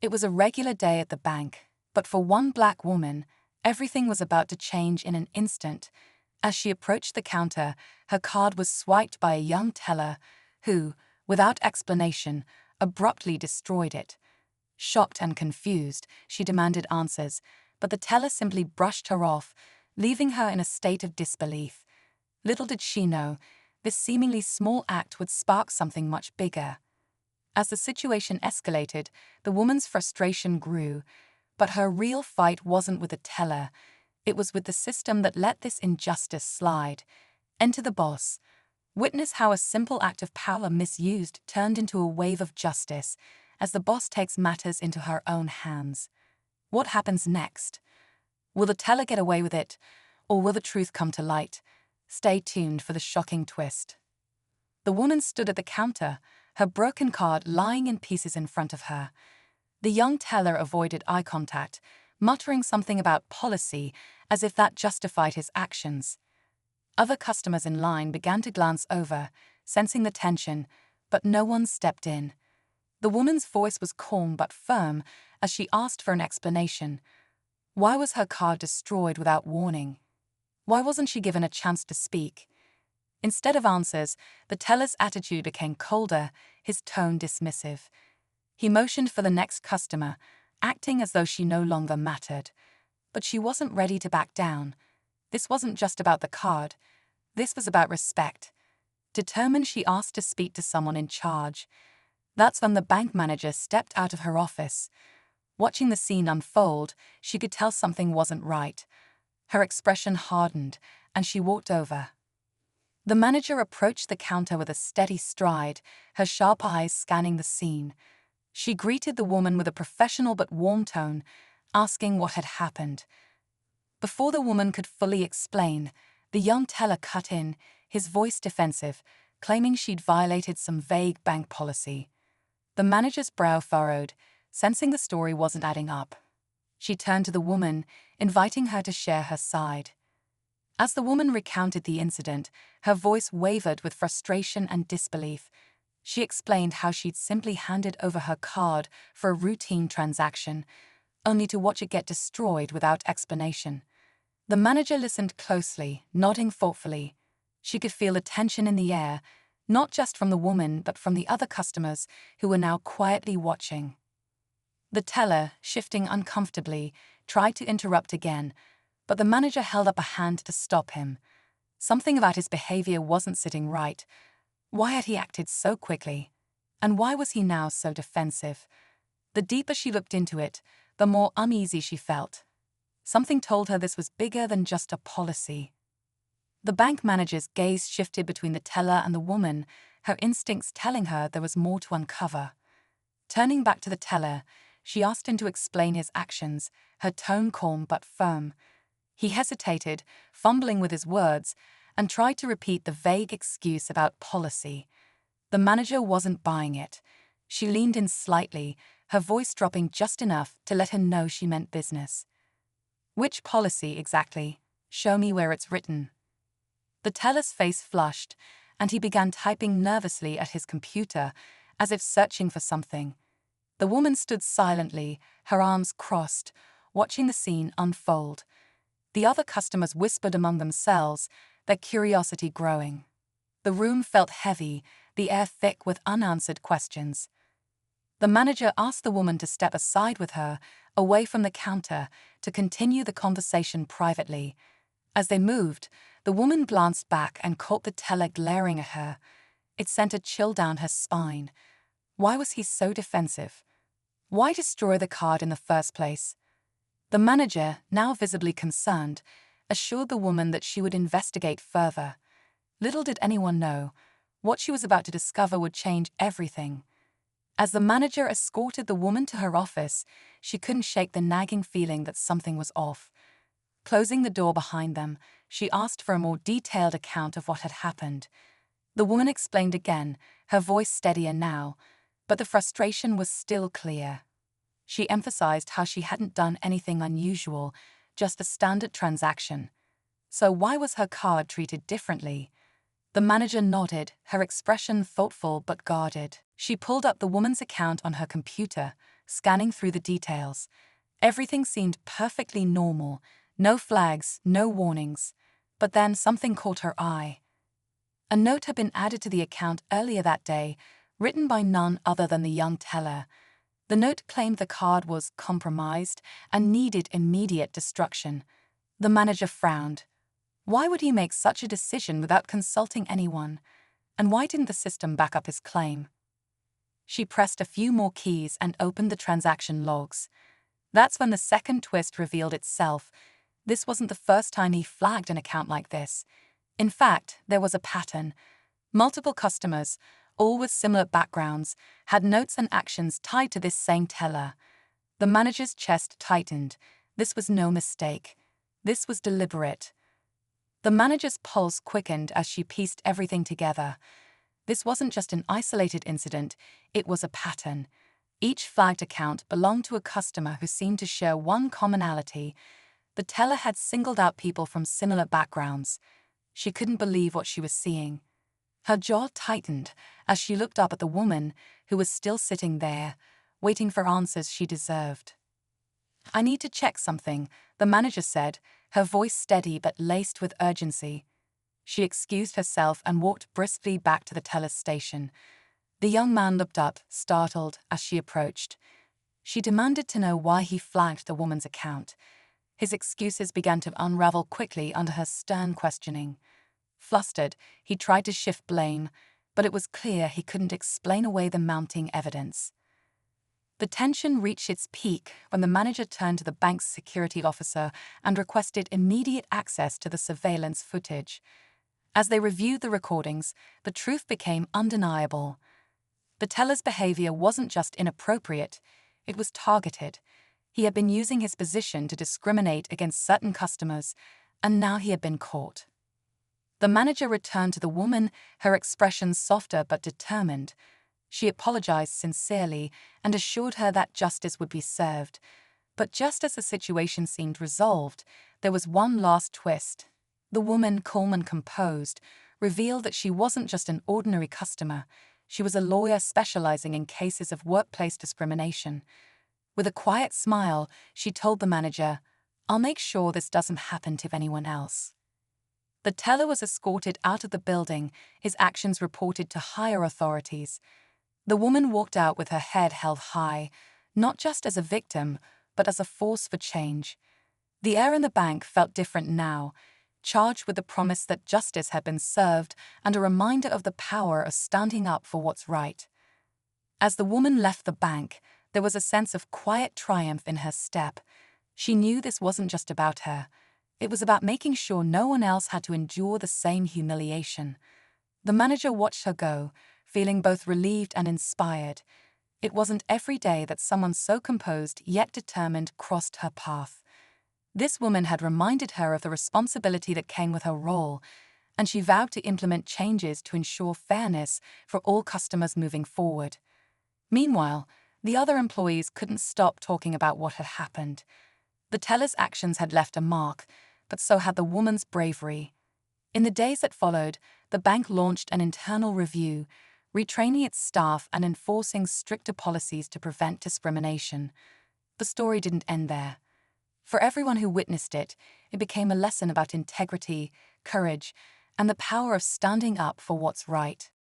It was a regular day at the bank, but for one black woman, everything was about to change in an instant. As she approached the counter, her card was swiped by a young teller who, without explanation, abruptly destroyed it. Shocked and confused, she demanded answers, but the teller simply brushed her off, leaving her in a state of disbelief. Little did she know, this seemingly small act would spark something much bigger. As the situation escalated, the woman's frustration grew, but her real fight wasn't with the teller. It was with the system that let this injustice slide. Enter the boss. Witness how a simple act of power misused turned into a wave of justice as the boss takes matters into her own hands. What happens next? Will the teller get away with it, or will the truth come to light? Stay tuned for the shocking twist. The woman stood at the counter, her broken card lying in pieces in front of her. The young teller avoided eye contact, muttering something about policy as if that justified his actions. Other customers in line began to glance over, sensing the tension, but no one stepped in. The woman's voice was calm but firm as she asked for an explanation. Why was her card destroyed without warning? Why wasn't she given a chance to speak? Instead of answers, the teller's attitude became colder, his tone dismissive. He motioned for the next customer, acting as though she no longer mattered. But she wasn't ready to back down. This wasn't just about the card. This was about respect. Determined, she asked to speak to someone in charge. That's when the bank manager stepped out of her office. Watching the scene unfold, she could tell something wasn't right. Her expression hardened, and she walked over. The manager approached the counter with a steady stride, her sharp eyes scanning the scene. She greeted the woman with a professional but warm tone, asking what had happened. Before the woman could fully explain, the young teller cut in, his voice defensive, claiming she'd violated some vague bank policy. The manager's brow furrowed, sensing the story wasn't adding up. She turned to the woman, inviting her to share her side. As the woman recounted the incident, her voice wavered with frustration and disbelief. She explained how she'd simply handed over her card for a routine transaction, only to watch it get destroyed without explanation. The manager listened closely, nodding thoughtfully. She could feel the tension in the air, not just from the woman but from the other customers who were now quietly watching. The teller, shifting uncomfortably, tried to interrupt again, but the manager held up a hand to stop him. Something about his behavior wasn't sitting right. Why had he acted so quickly? And why was he now so defensive? The deeper she looked into it, the more uneasy she felt. Something told her this was bigger than just a policy. The bank manager's gaze shifted between the teller and the woman, her instincts telling her there was more to uncover. Turning back to the teller, she asked him to explain his actions, her tone calm but firm. He hesitated, fumbling with his words, and tried to repeat the vague excuse about policy. The manager wasn't buying it. She leaned in slightly, her voice dropping just enough to let him know she meant business. Which policy exactly? Show me where it's written. The teller's face flushed, and he began typing nervously at his computer, as if searching for something. The woman stood silently, her arms crossed, watching the scene unfold. The other customers whispered among themselves, their curiosity growing. The room felt heavy, the air thick with unanswered questions. The manager asked the woman to step aside with her, away from the counter, to continue the conversation privately. As they moved, the woman glanced back and caught the teller glaring at her. It sent a chill down her spine. Why was he so defensive? Why destroy the card in the first place? The manager, now visibly concerned, assured the woman that she would investigate further. Little did anyone know, what she was about to discover would change everything. As the manager escorted the woman to her office, she couldn't shake the nagging feeling that something was off. Closing the door behind them, she asked for a more detailed account of what had happened. The woman explained again, her voice steadier now, but the frustration was still clear. She emphasized how she hadn't done anything unusual, just a standard transaction. So why was her card treated differently? The manager nodded, her expression thoughtful but guarded. She pulled up the woman's account on her computer, scanning through the details. Everything seemed perfectly normal, no flags, no warnings. But then something caught her eye. A note had been added to the account earlier that day, written by none other than the young teller. The note claimed the card was compromised and needed immediate destruction. The manager frowned. Why would he make such a decision without consulting anyone? And why didn't the system back up his claim? She pressed a few more keys and opened the transaction logs. That's when the second twist revealed itself. This wasn't the first time he flagged an account like this. In fact, there was a pattern. Multiple customers, all with similar backgrounds, had notes and actions tied to this same teller. The manager's chest tightened. This was no mistake. This was deliberate. The manager's pulse quickened as she pieced everything together. This wasn't just an isolated incident, it was a pattern. Each flagged account belonged to a customer who seemed to share one commonality. The teller had singled out people from similar backgrounds. She couldn't believe what she was seeing. Her jaw tightened as she looked up at the woman who was still sitting there, waiting for answers she deserved. "I need to check something," the manager said, her voice steady but laced with urgency. She excused herself and walked briskly back to the teller's station. The young man looked up, startled, as she approached. She demanded to know why he flagged the woman's account. His excuses began to unravel quickly under her stern questioning. Flustered, he tried to shift blame, but it was clear he couldn't explain away the mounting evidence. The tension reached its peak when the manager turned to the bank's security officer and requested immediate access to the surveillance footage. As they reviewed the recordings, the truth became undeniable. The teller's behavior wasn't just inappropriate, it was targeted. He had been using his position to discriminate against certain customers, and now he had been caught. The manager returned to the woman, her expression softer but determined. She apologized sincerely and assured her that justice would be served. But just as the situation seemed resolved, there was one last twist. The woman, calm and composed, revealed that she wasn't just an ordinary customer. She was a lawyer specializing in cases of workplace discrimination. With a quiet smile, she told the manager, "I'll make sure this doesn't happen to anyone else." The teller was escorted out of the building, his actions reported to higher authorities. The woman walked out with her head held high, not just as a victim, but as a force for change. The air in the bank felt different now, charged with the promise that justice had been served and a reminder of the power of standing up for what's right. As the woman left the bank, there was a sense of quiet triumph in her step. She knew this wasn't just about her. It was about making sure no one else had to endure the same humiliation. The manager watched her go, feeling both relieved and inspired. It wasn't every day that someone so composed yet determined crossed her path. This woman had reminded her of the responsibility that came with her role, and she vowed to implement changes to ensure fairness for all customers moving forward. Meanwhile, the other employees couldn't stop talking about what had happened. The teller's actions had left a mark, but so had the woman's bravery. In the days that followed, the bank launched an internal review, retraining its staff and enforcing stricter policies to prevent discrimination. The story didn't end there. For everyone who witnessed it, it became a lesson about integrity, courage, and the power of standing up for what's right.